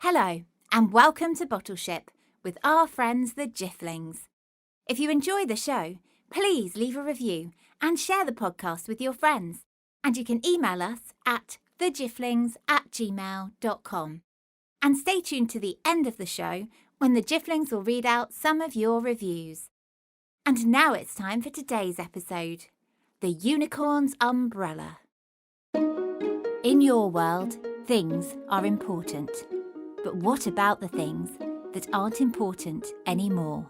Hello and welcome to Bottleship with our friends the Jifflings. If you enjoy the show, please leave a review and share the podcast with your friends. And you can email us at thejifflings@gmail.com. And stay tuned to the end of the show when the Jifflings will read out some of your reviews. And now it's time for today's episode, The Unicorn's Umbrella. In your world, things are important. But what about the things that aren't important anymore?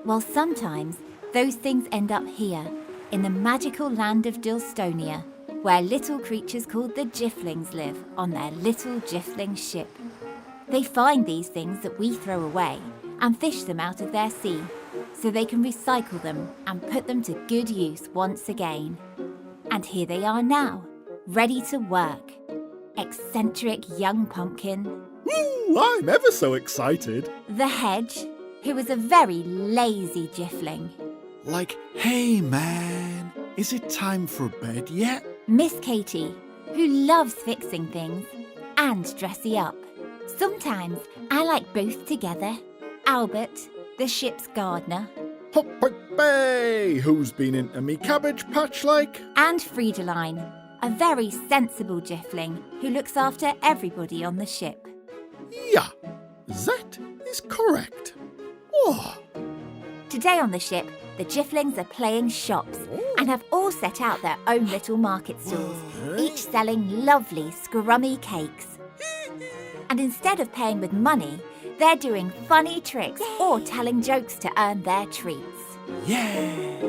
Well, sometimes those things end up here, in the magical land of Dilstonia, where little creatures called the Jifflings live on their little Jiffling ship. They find these things that we throw away and fish them out of their sea, so they can recycle them and put them to good use once again. And here they are now, ready to work. Eccentric young pumpkin. Ooh, I'm ever so excited. The Hedge, who was a very lazy Jiffling. Like, hey man, is it time for bed yet? Miss Katy, who loves fixing things and dressing up. Sometimes I like both together. Albert, the ship's gardener. Hop, bay, who's been into me cabbage patch like? And Friedeline, a very sensible Jiffling who looks after everybody on the ship. Yeah, that is correct. Oh. Today on the ship, the Jifflings are playing shops and have all set out their own little market stalls, each selling lovely scrummy cakes. And instead of paying with money, they're doing funny tricks or telling jokes to earn their treats. Yeah!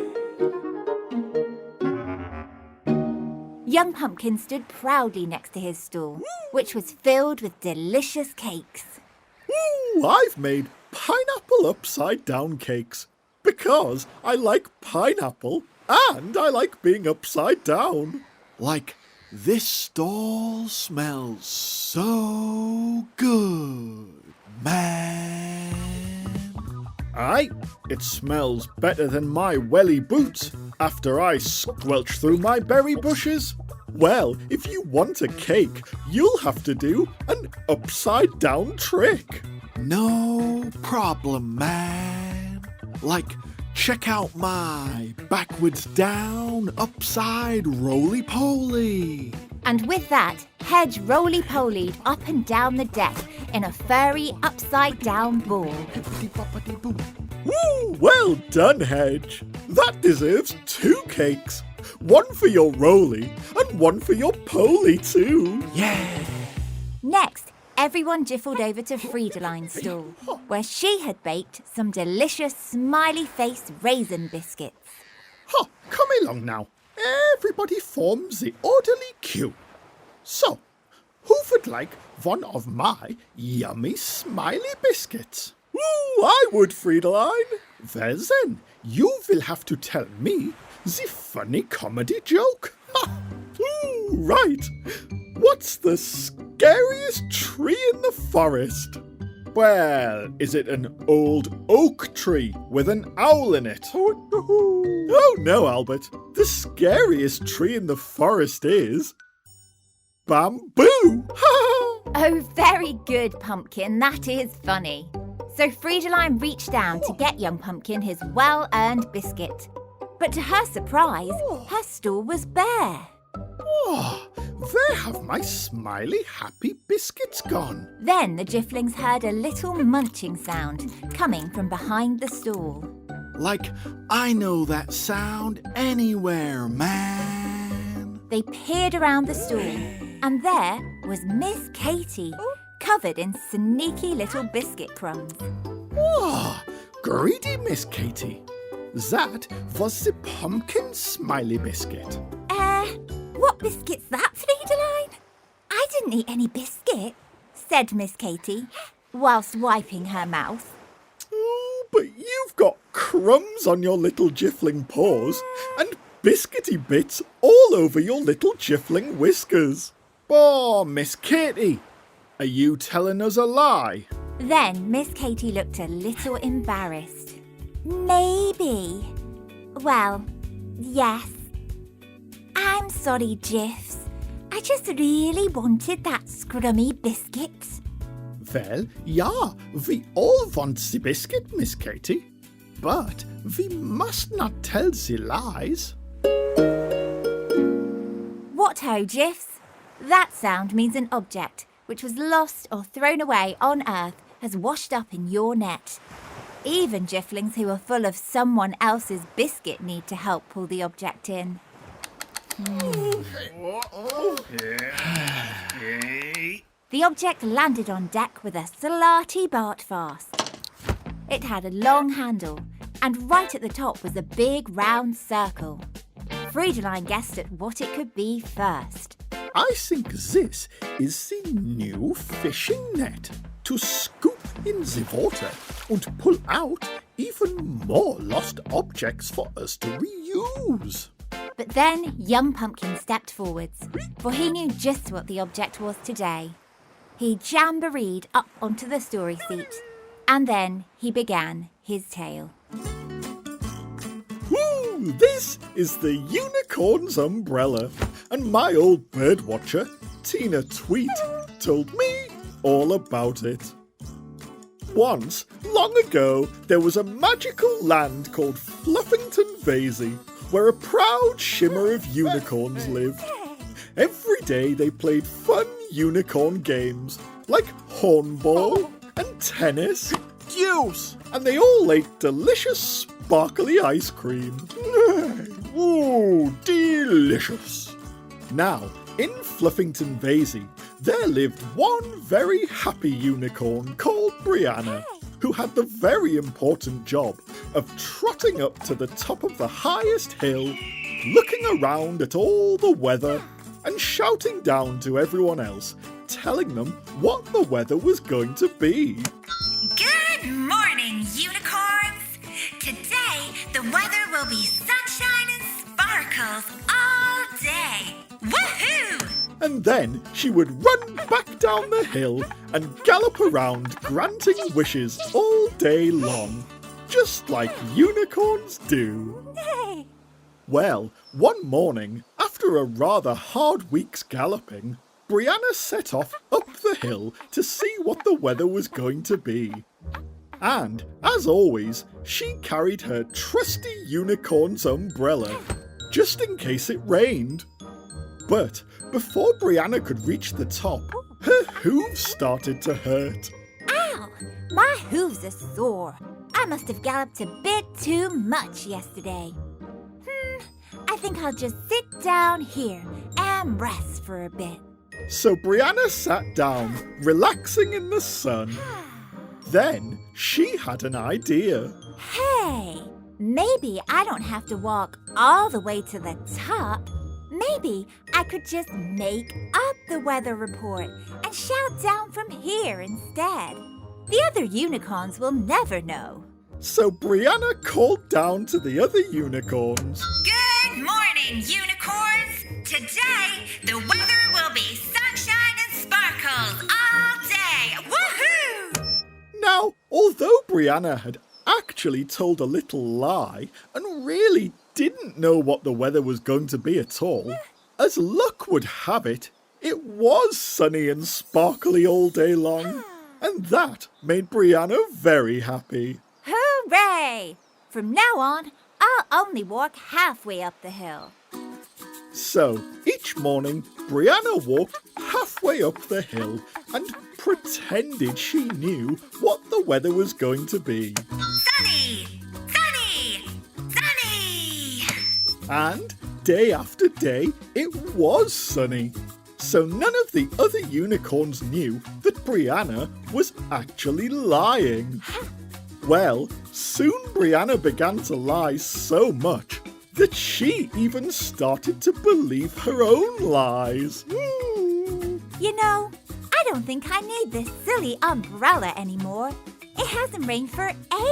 Young Pumpkin stood proudly next to his stall, which was filled with delicious cakes. Ooh, I've made pineapple upside down cakes because I like pineapple and I like being upside down. Like, this stall smells so good, man. Aye, it smells better than my welly boots after I squelch through my berry bushes. Well, if you want a cake, you'll have to do an upside down trick. No problem, man. Like, check out my backwards down, upside roly-poly. And with that, Hedge roly-polied up and down the deck in a furry upside-down ball. Woo, well done, Hedge. That deserves 2 cakes. One for your roly and one for your poly too. Yeah! Next, everyone jiffled over to Friedeline's stall, where she had baked some delicious smiley-face raisin biscuits. Ha, come along now. Everybody forms the orderly queue. So, who would like one of my yummy smiley biscuits? Ooh, I would, Friedeline. Well then, you will have to tell me the funny comedy joke. Ha! Ooh, right. What's the scariest tree in the forest? Well, is it an old oak tree with an owl in it? Oh no, Albert. The scariest tree in the forest is bamboo. Oh, very good, Pumpkin. That is funny. So Friedeline reached down to get young Pumpkin his well-earned biscuit. But to her surprise, her stall was bare. Oh, where have my smiley happy biscuits gone? Then the Jifflings heard a little munching sound coming from behind the stall. Like, I know that sound anywhere, man. They peered around the stall, and there was Miss Katy, covered in sneaky little biscuit crumbs. Oh, greedy Miss Katy. That was the pumpkin smiley biscuit. What biscuit's that, Friedeline? I didn't eat any biscuit, said Miss Katy, whilst wiping her mouth. Oh, but you've got crumbs on your little Jiffling paws and biscuity bits all over your little Jiffling whiskers. Oh, Miss Katy, are you telling us a lie? Then Miss Katy looked a little embarrassed. Maybe. Well, yes. I'm sorry, Jiffs. I just really wanted that scrummy biscuit. Well, yeah, we all want the biscuit, Miss Katy. But we must not tell the lies. What ho, Jiffs? That sound means an object which was lost or thrown away on Earth has washed up in your net. Even Jifflings who are full of someone else's biscuit need to help pull the object in. The object landed on deck with a slarty Bart fast. It had a long handle, and right at the top was a big round circle. Friedeline guessed at what it could be first. I think this is the new fishing net to scoop in the water and pull out even more lost objects for us to reuse. But then young Pumpkin stepped forwards, for he knew just what the object was today. He jamboreed up onto the story seat, and then he began his tale. Woo! This is the unicorn's umbrella, and my old birdwatcher, Tina Tweet, told me all about it. Once, long ago, there was a magical land called Fluffington Vasey, where a proud shimmer of unicorns lived. Every day they played fun unicorn games, like hornball and tennis, deuce, and they all ate delicious sparkly ice cream. Ooh, delicious. Now, in Fluffington Vasey, there lived one very happy unicorn called Brianna, who had the very important job of trotting up to the top of the highest hill, looking around at all the weather, and shouting down to everyone else, telling them what the weather was going to be. Good morning, unicorns! Today, the weather will be sunshine and sparkles all day. Woohoo! And then she would run back down the hill and gallop around granting wishes all day long, just like unicorns do. Hey. Well, one morning, after a rather hard week's galloping, Brianna set off up the hill to see what the weather was going to be. And, as always, she carried her trusty unicorn's umbrella, just in case it rained. But before Brianna could reach the top, her hooves started to hurt. Ow! My hooves are sore. I must have galloped a bit too much yesterday. I think I'll just sit down here and rest for a bit. So Brianna sat down, relaxing in the sun. Then she had an idea. Hey, maybe I don't have to walk all the way to the top. Maybe I could just make up the weather report and shout down from here instead. The other unicorns will never know. So Brianna called down to the other unicorns. Good morning, unicorns! Today, the weather will be sunshine and sparkles all day! Woohoo! Now, although Brianna had actually told a little lie and really didn't know what the weather was going to be at all, as luck would have it, it was sunny and sparkly all day long, and that made Brianna very happy. Hooray! From now on, I'll only walk halfway up the hill. So, each morning, Brianna walked halfway up the hill and pretended she knew what the weather was going to be. Sunny! Sunny! Sunny! And day after day, it was sunny. So none of the other unicorns knew that Brianna was actually lying. Well, soon Brianna began to lie so much that she even started to believe her own lies. You know, I don't think I need this silly umbrella anymore. It hasn't rained for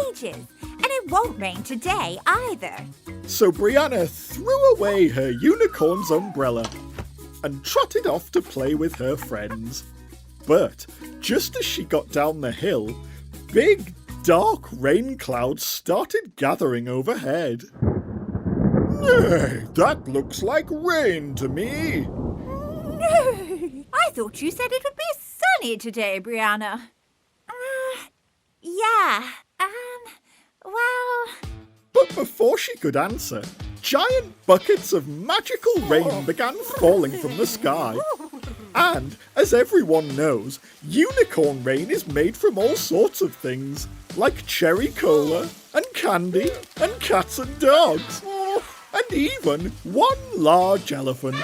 ages, and it won't rain today either. So Brianna threw away her unicorn's umbrella and trotted off to play with her friends. But just as she got down the hill, big dark rain clouds started gathering overhead. Hey, that looks like rain to me. No! I thought you said it would be sunny today, Brianna. Yeah, well... But before she could answer, giant buckets of magical rain began falling from the sky. And, as everyone knows, unicorn rain is made from all sorts of things, like cherry cola, and candy, and cats and dogs, and even one large elephant.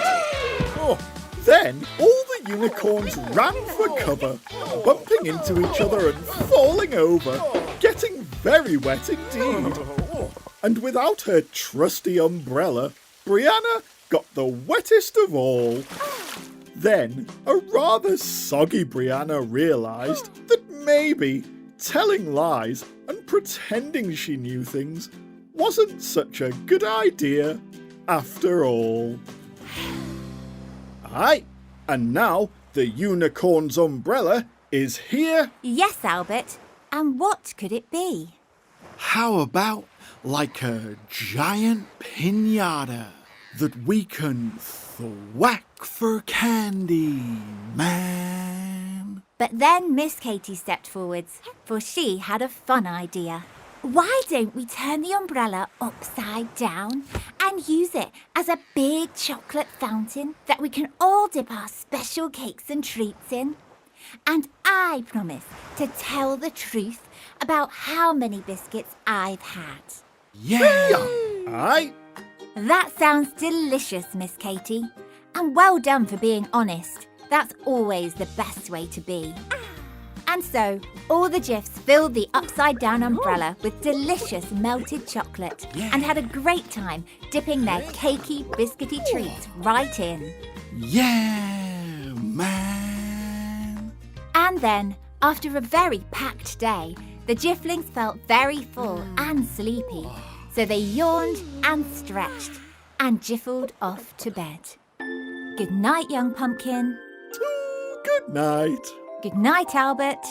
Then, all the unicorns ran for cover, bumping into each other and falling over, getting very wet indeed. And without her trusty umbrella, Brianna got the wettest of all. Then, a rather soggy Brianna realised that maybe telling lies and pretending she knew things wasn't such a good idea after all. Aye, and now the unicorn's umbrella is here. Yes, Albert. And what could it be? How about like a giant piñata that we can thwack for candy, man? But then Miss Katy stepped forwards, for she had a fun idea. Why don't we turn the umbrella upside down and use it as a big chocolate fountain that we can all dip our special cakes and treats in? And I promise to tell the truth about how many biscuits I've had. Yeah! Aye. That sounds delicious, Miss Katy. And well done for being honest. That's always the best way to be. And so, all the Jiffs filled the upside-down umbrella with delicious melted chocolate and had a great time dipping their cakey, biscuity treats right in. Yeah, man! And then, after a very packed day, the Jifflings felt very full and sleepy. So they yawned and stretched and jiffled off to bed. Good night, young pumpkin. Good night. Good night, Albert.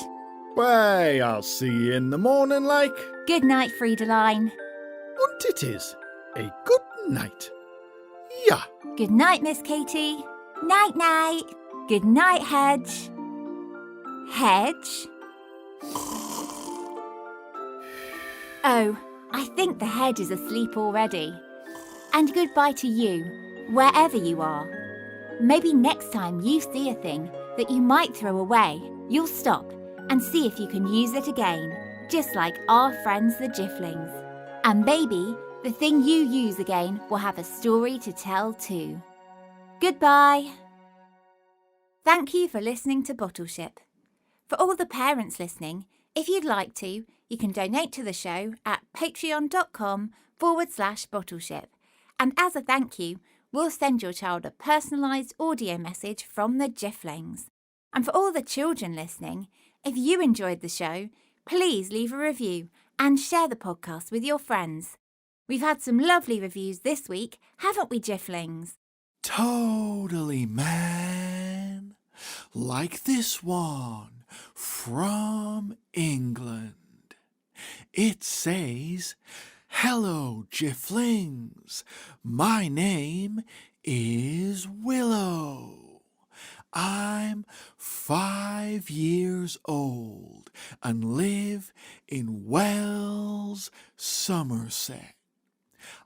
Why, I'll see you in the morning, like. Good night, Friedeline. And it is a good night. Yeah. Good night, Miss Katy. Night-night. Good night, Hedge. Hedge? Oh, I think the hedge is asleep already. And goodbye to you, wherever you are. Maybe next time you see a thing that you might throw away, you'll stop and see if you can use it again, just like our friends the Jifflings. And maybe the thing you use again will have a story to tell too. Goodbye. Thank you for listening to Bottleship. For all the parents listening, if you'd like to, you can donate to the show at patreon.com/Bottleship. And as a thank you, we'll send your child a personalised audio message from the Jifflings. And for all the children listening, if you enjoyed the show, please leave a review and share the podcast with your friends. We've had some lovely reviews this week, haven't we, Jifflings? Totally, man. Like this one from England. It says, "Hello, Jifflings. My name is Willow. I'm 5 years old and live in Wells, Somerset.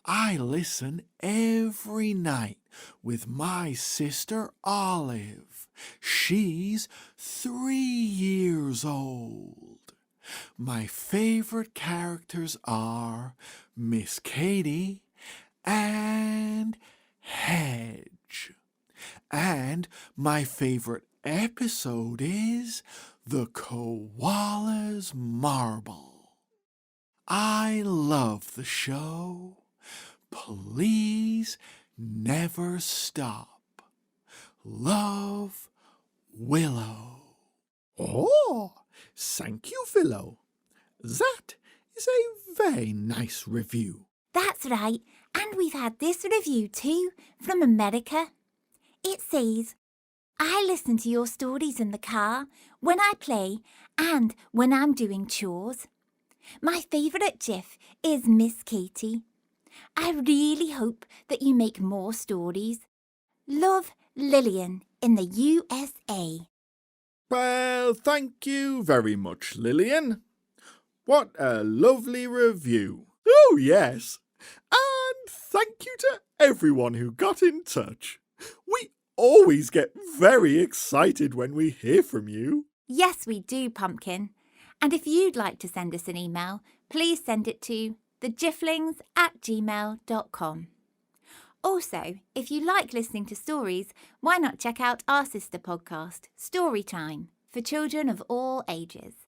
I listen every night with my sister Olive. She's 3 years old. My favorite characters are Miss Katy and Hedge. And my favorite episode is The Koala's Marble. I love the show. Please never stop. Love, Willow." Oh, thank you, Willow. That is a very nice review. That's right, and we've had this review too, from America. It says, "I listen to your stories in the car, when I play, and when I'm doing chores. My favourite GIF is Miss Katy. I really hope that you make more stories. Love, Lillian in the USA." Well, thank you very much, Lillian. What a lovely review. Oh, yes. And thank you to everyone who got in touch. We always get very excited when we hear from you. Yes, we do, Pumpkin. And if you'd like to send us an email, please send it to thejifflings@gmail.com. Also, if you like listening to stories, why not check out our sister podcast, Storytime, for children of all ages.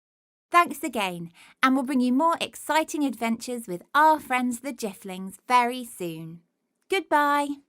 Thanks again, and we'll bring you more exciting adventures with our friends the Jifflings very soon. Goodbye.